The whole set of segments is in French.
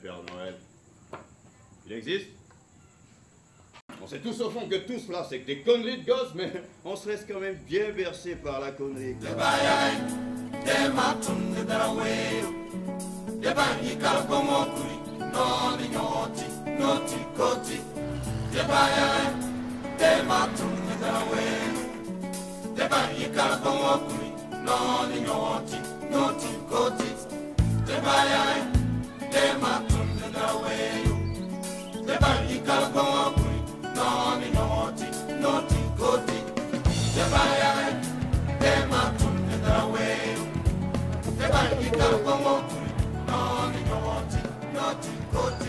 Père Noël? Il existe? On sait tous au fond que tout cela, c'est que des conneries de gosses, mais on se laisse quand même bien bercer par la connerie.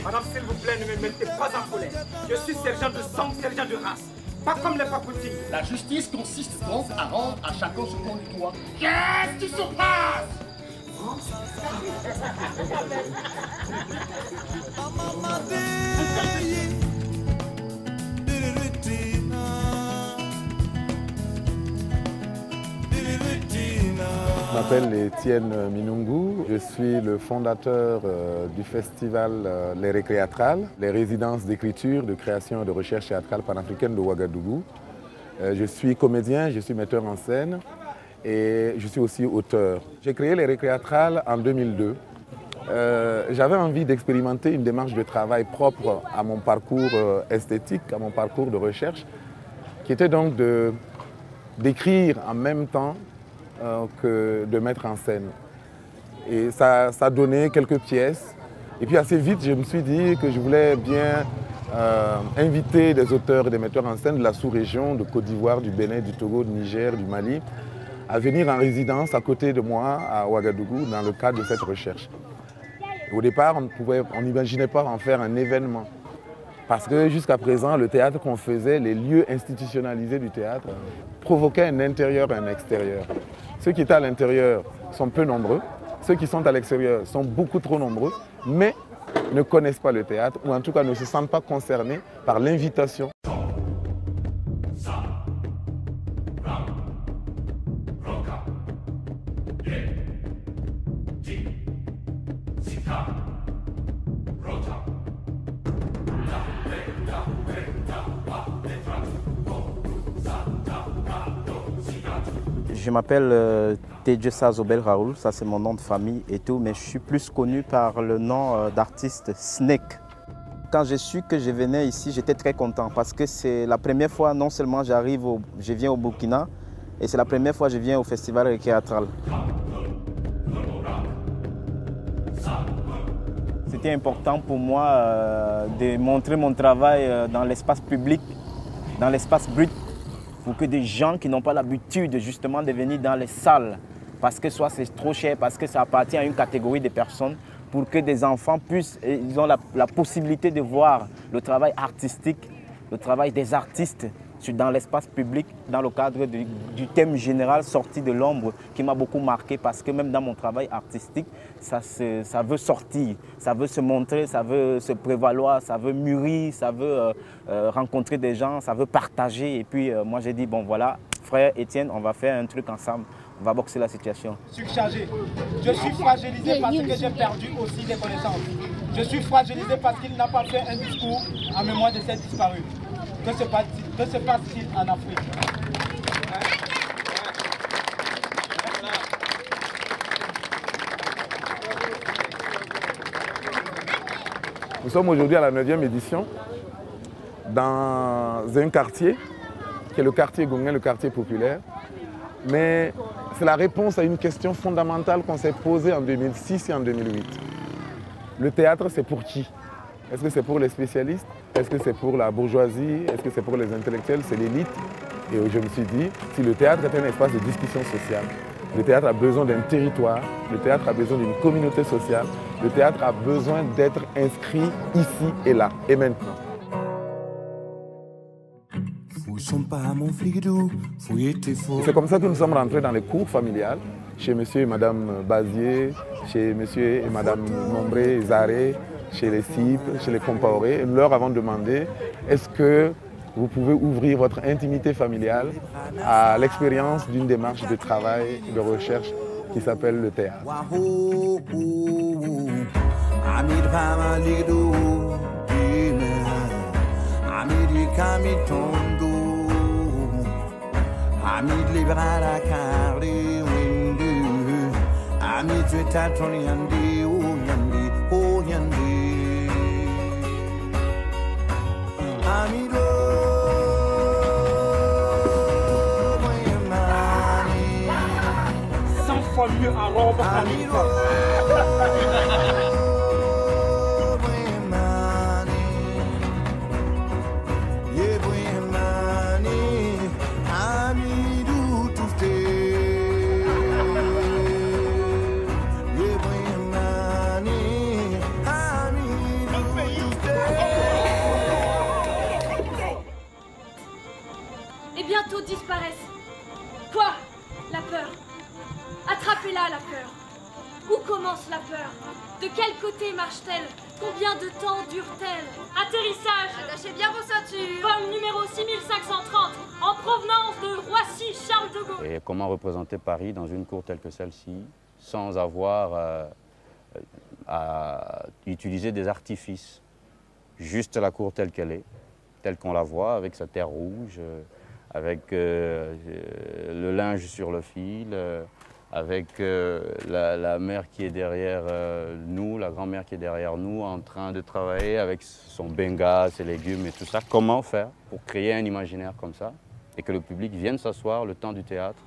Madame, s'il vous plaît, ne me mettez pas en colère. Je suis sergent de sang, sergent de race. Pas comme les papoutis. La justice consiste donc à rendre à chacun ce qu'on lui doit. Qu'est-ce qui se passe? Je m'appelle Étienne Minungu, je suis le fondateur du festival Les Récréatrales, les résidences d'écriture, de création et de recherche théâtrale panafricaine de Ouagadougou. Je suis comédien, je suis metteur en scène et je suis aussi auteur. J'ai créé Les Récréatrales en 2002. J'avais envie d'expérimenter une démarche de travail propre à mon parcours esthétique, à mon parcours de recherche, qui était donc d'écrire en même temps que de mettre en scène. Et ça donnait quelques pièces. Et puis assez vite, je me suis dit que je voulais bien inviter des auteurs et des metteurs en scène de la sous-région, de Côte d'Ivoire, du Bénin, du Togo, du Niger, du Mali, à venir en résidence à côté de moi, à Ouagadougou, dans le cadre de cette recherche. Au départ, on n'imaginait pas en faire un événement. Parce que jusqu'à présent, le théâtre qu'on faisait, les lieux institutionnalisés du théâtre, provoquaient un intérieur et un extérieur. Ceux qui étaient à l'intérieur sont peu nombreux, ceux qui sont à l'extérieur sont beaucoup trop nombreux, mais ne connaissent pas le théâtre, ou en tout cas ne se sentent pas concernés par l'invitation. Je m'appelle Tedjessa Zobel Raoul, ça c'est mon nom de famille et tout, mais je suis plus connu par le nom d'artiste Snake. Quand j'ai su que je venais ici, j'étais très content parce que c'est la première fois, non seulement je viens au Burkina, et c'est la première fois que je viens au Festival Récréatral. C'était important pour moi de montrer mon travail dans l'espace public, dans l'espace brut, pour que des gens qui n'ont pas l'habitude justement de venir dans les salles, parce que soit c'est trop cher, parce que ça appartient à une catégorie de personnes, pour que des enfants ils ont la possibilité de voir le travail artistique, le travail des artistes dans l'espace public, dans le cadre du thème général sorti de l'ombre, qui m'a beaucoup marqué, parce que même dans mon travail artistique, ça veut sortir, ça veut se montrer, ça veut se prévaloir, ça veut mûrir, ça veut rencontrer des gens, ça veut partager. Et puis moi j'ai dit, bon voilà, frère Étienne, on va faire un truc ensemble, on va boxer la situation. Surchargé. Je suis fragilisé parce que j'ai perdu aussi des connaissances. Je suis fragilisé parce qu'il n'a pas fait un discours en mémoire de cette disparue. Que se passe-t-il en Afrique? Nous sommes aujourd'hui à la 9e édition dans un quartier qui est le quartier Gonguin, le quartier populaire. Mais c'est la réponse à une question fondamentale qu'on s'est posée en 2006 et en 2008. Le théâtre, c'est pour qui? Est-ce que c'est pour les spécialistes? Est-ce que c'est pour la bourgeoisie? Est-ce que c'est pour les intellectuels? C'est l'élite. Et je me suis dit, si le théâtre est un espace de discussion sociale, le théâtre a besoin d'un territoire, le théâtre a besoin d'une communauté sociale, le théâtre a besoin d'être inscrit ici et là, et maintenant. C'est comme ça que nous sommes rentrés dans les cours familiales, chez monsieur et madame Bazier, chez monsieur et madame Nombré Zaré, chez les CIP, chez les Compaoré. Nous leur avons demandé, est-ce que vous pouvez ouvrir votre intimité familiale à l'expérience d'une démarche de travail, de recherche qui s'appelle le théâtre. Pamalidu, Amidi Kamitondo, Amid Librara Kari Windu, Amid Tatoni Yandi, oh Yandi, Amido. 100 fois mieux à Rome qu'en Afrique. Et bientôt disparaissent. Quoi? La peur. Attrapez-la, la peur. Où commence la peur? De quel côté marche-t-elle? Combien de temps dure-t-elle? Atterrissage. Attachez bien vos ceintures. Vol numéro 6530, en provenance de Roissy-Charles de Gaulle. Et comment représenter Paris dans une cour telle que celle-ci, sans avoir à utiliser des artifices? Juste la cour telle qu'elle est, telle qu'on la voit, avec sa terre rouge, avec le linge sur le fil, avec la mère qui est derrière nous, la grand-mère qui est derrière nous, en train de travailler avec son benga, ses légumes et tout ça. Comment faire pour créer un imaginaire comme ça et que le public vienne s'asseoir le temps du théâtre?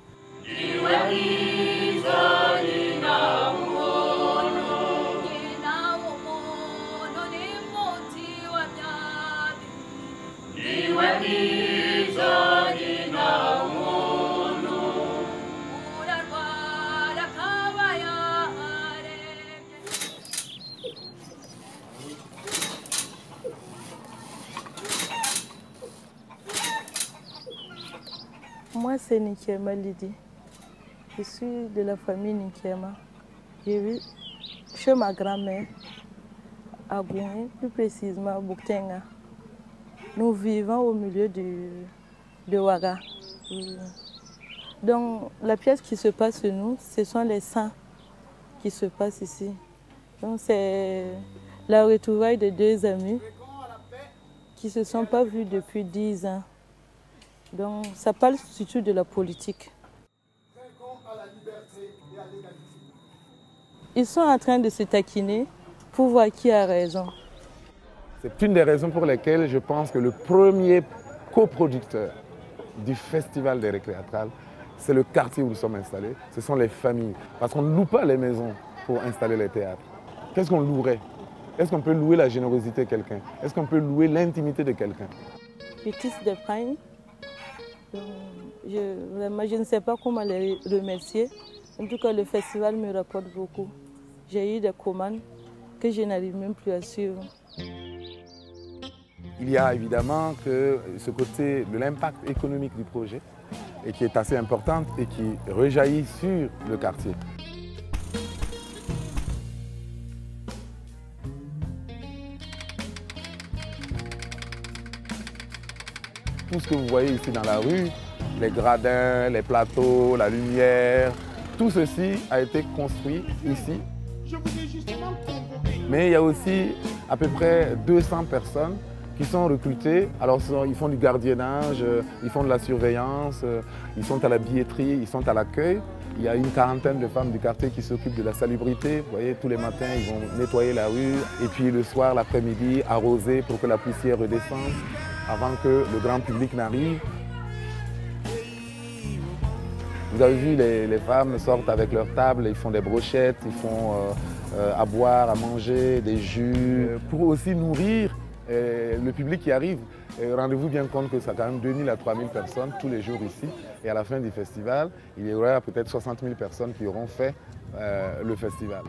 Moi, c'est Nikiema Lydie. Je suis de la famille Nikiema. J'ai vu chez ma grand-mère, à Gouin, plus précisément à Bouktenga. Nous vivons au milieu de Ouaga. Donc, la pièce qui se passe chez nous, ce sont les saints qui se passent ici. Donc, c'est la retrouvaille de deux amis qui ne se sont pas vus depuis 10 ans. Donc, ça parle surtout de la politique. Ils sont en train de se taquiner pour voir qui a raison. C'est une des raisons pour lesquelles je pense que le premier coproducteur du Festival des Récréatrales, c'est le quartier où nous sommes installés, ce sont les familles. Parce qu'on ne loue pas les maisons pour installer les théâtres. Qu'est-ce qu'on louerait? Est-ce qu'on peut louer la générosité de quelqu'un? Est-ce qu'on peut louer l'intimité de quelqu'un? Pétis de Pagne. Je ne sais pas comment les remercier. En tout cas, le festival me rapporte beaucoup. J'ai eu des commandes que je n'arrive même plus à suivre. Il y a évidemment que ce côté de l'impact économique du projet et qui est assez important et qui rejaillit sur le quartier. Tout ce que vous voyez ici dans la rue, les gradins, les plateaux, la lumière, tout ceci a été construit ici. Mais il y a aussi à peu près 200 personnes qui sont recrutées. Alors ils font du gardiennage, ils font de la surveillance, ils sont à la billetterie, ils sont à l'accueil. Il y a une quarantaine de femmes du quartier qui s'occupent de la salubrité. Vous voyez, tous les matins, ils vont nettoyer la rue. Et puis le soir, l'après-midi, arroser pour que la poussière redescende avant que le grand public n'arrive. Vous avez vu, les femmes sortent avec leur table, ils font des brochettes, ils font à boire, à manger, des jus, pour aussi nourrir le public qui arrive. Rendez-vous bien compte que ça a quand même 2000 à 3000 personnes tous les jours ici. Et à la fin du festival, il y aura peut-être 60 000 personnes qui auront fait le festival.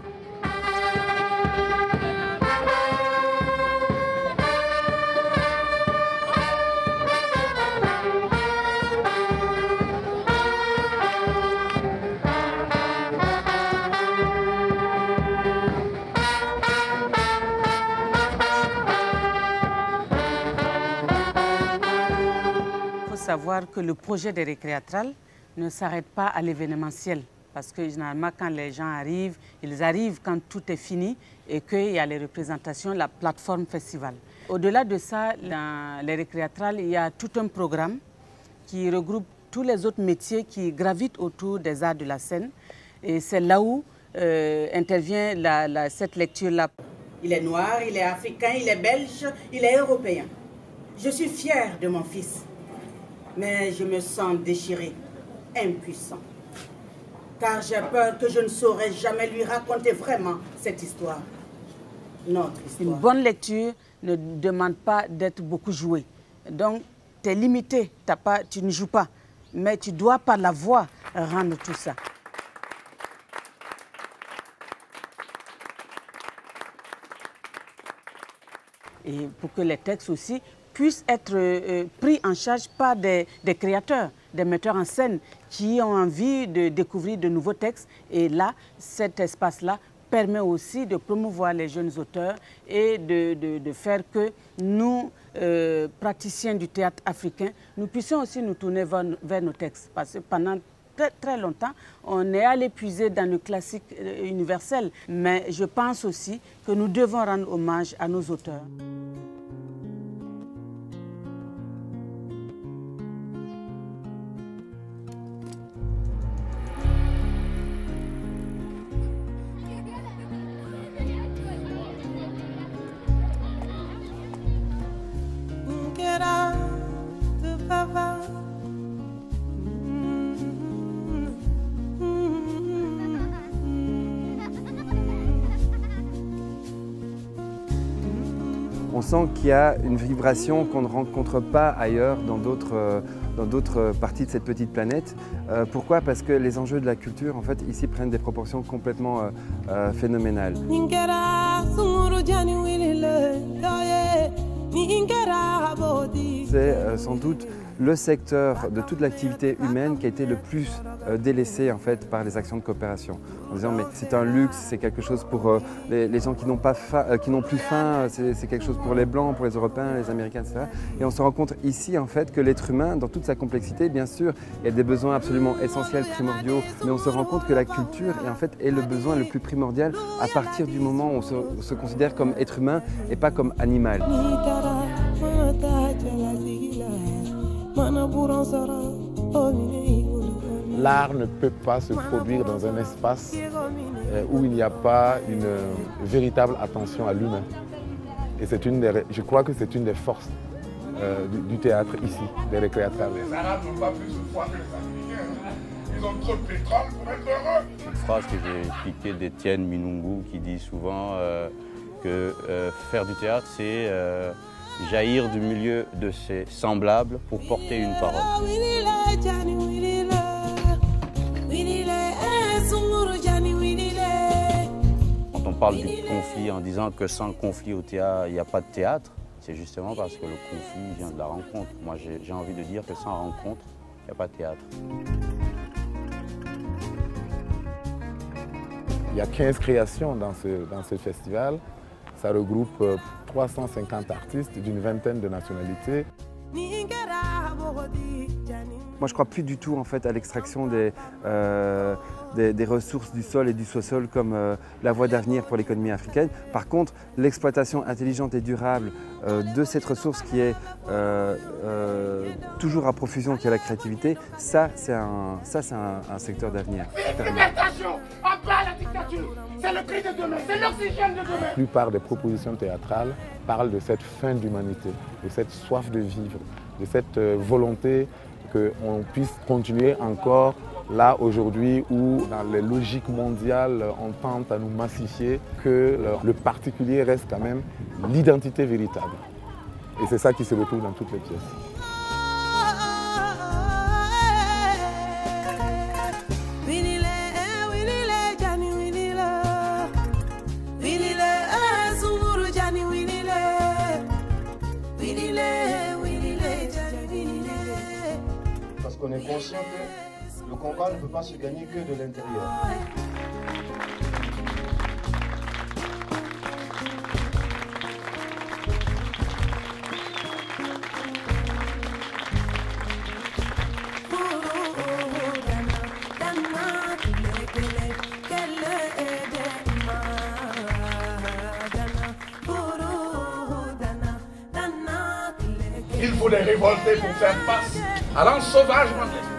Savoir que le projet des récréatrales ne s'arrête pas à l'événementiel. Parce que généralement, quand les gens arrivent, ils arrivent quand tout est fini et qu'il y a les représentations, la plateforme festival. Au-delà de ça, les récréatrales, il y a tout un programme qui regroupe tous les autres métiers qui gravitent autour des arts de la scène. Et c'est là où intervient cette lecture-là. Il est noir, il est africain, il est belge, il est européen. Je suis fière de mon fils, mais je me sens déchirée, impuissant. Car j'ai peur que je ne saurais jamais lui raconter vraiment cette histoire, notre histoire. Une bonne lecture ne demande pas d'être beaucoup joué. Donc, tu es limité, tu ne joues pas, mais tu dois par la voix rendre tout ça. Et pour que les textes aussi puissent être pris en charge par des créateurs, des metteurs en scène qui ont envie de découvrir de nouveaux textes. Et là, cet espace-là permet aussi de promouvoir les jeunes auteurs et de faire que nous, praticiens du théâtre africain, nous puissions aussi nous tourner vers nos textes. Parce que pendant très longtemps, on est allé puiser dans le classique universel. Mais je pense aussi que nous devons rendre hommage à nos auteurs. On sent qu'il y a une vibration qu'on ne rencontre pas ailleurs dans d'autres parties de cette petite planète. Pourquoi? Parce que les enjeux de la culture, en fait, ici prennent des proportions complètement phénoménales. C'est sans doute le secteur de toute l'activité humaine qui a été le plus délaissé en fait, par les actions de coopération. En disant mais c'est un luxe, c'est quelque chose pour les gens qui n'ont plus faim, c'est quelque chose pour les Blancs, pour les Européens, les Américains, etc. Et on se rend compte ici en fait que l'être humain, dans toute sa complexité, bien sûr, il y a des besoins absolument essentiels, primordiaux, mais on se rend compte que la culture est le besoin le plus primordial à partir du moment où on se considère comme être humain et pas comme animal. L'art ne peut pas se produire dans un espace où il n'y a pas une véritable attention à l'humain. Et je crois que c'est une des forces du théâtre ici, des récréatrales. Les Arabes n'ont pas plus de foi que les Africains. Ils ont trop de pétrole pour être heureux. Une phrase que j'ai piquée d'Étienne Minungu qui dit souvent que faire du théâtre, c'est jaillir du milieu de ses semblables pour porter une parole. Quand on parle du conflit en disant que sans conflit au théâtre, il n'y a pas de théâtre, c'est justement parce que le conflit vient de la rencontre. Moi, j'ai envie de dire que sans rencontre, il n'y a pas de théâtre. Il y a 15 créations dans ce festival. Ça regroupe 350 artistes d'une vingtaine de nationalités. Moi, je ne crois plus du tout en fait, à l'extraction des ressources du sol et du sous-sol comme la voie d'avenir pour l'économie africaine. Par contre, l'exploitation intelligente et durable de cette ressource qui est toujours à profusion, qui est la créativité, ça c'est un secteur d'avenir. Libertation, en bas la dictature, c'est le cri de demain, c'est l'oxygène de demain. La plupart des propositions théâtrales parlent de cette faim d'humanité, de cette soif de vivre, de cette volonté qu'on puisse continuer encore là aujourd'hui où dans les logiques mondiales on tente à nous massifier, que le particulier reste quand même l'identité véritable. Et c'est ça qui se retrouve dans toutes les pièces. Parce qu'on est conscient que le combat ne peut pas se gagner que de l'intérieur. Il voulait révolter pour faire face à l'ensauvagement de l'esprit.